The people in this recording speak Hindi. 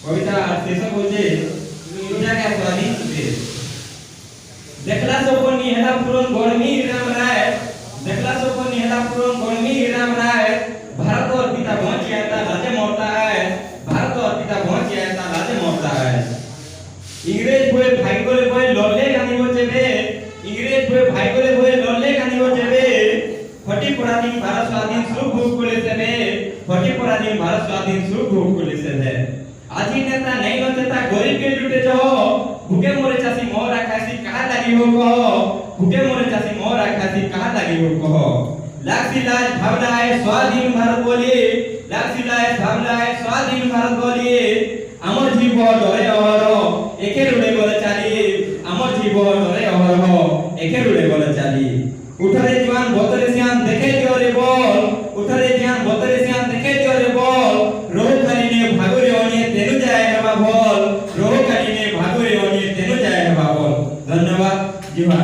কবিতা শেষে বলছে ইন্ডিয়াকে স্বাধীন দেশ দেখলা সপনি হেলা পুরন গরমি রাম রায় দেখলা সপনি হেলা পুরন গরমি রাম রায় भारत और पिता पहुंच गया था राजे मरता है भारत और पिता पहुंच गया था राजे मरता है इंग्रेज बोए भाई गोले बोए लड़ले गानी हो जेबे इंग्रेज बोए भाई गोले बोए लड़ले गानी हो जेबे फटी पड़ा दिन भारत स्वाधीन सुख भोग कोले सेबे फटी पड़ा दिन भारत स्वाधीन सुख भोग कोले सेबे आजी नेता नहीं नचता गरीब के लूटे जो भूखे मोरे चासी मोर आकाशी कहां लगी हो कहो भूखे मोरे चासी मोर आकाशी कहां लगी हो कहो लाक्षी लाज भावलाए स्वाधीन भारत बोलिए लाक्षी लाज भावलाए स्वाधीन भारत बोलिए अमर जीव डरे अहर एके रुड़े गले चाली अमर जीव डरे अहर एके रुड़े गले चाली उठरे जवान बतरे सियान देखे दियो रे बोल उठरे जवान बतरे सियान देखे दियो रे बोल रोह खाली ने भागुरे ओनिए तेनु जाए हवा बोल रोह खाली ने भागुरे ओनिए तेनु जाए हवा बोल धन्यवाद जीवा।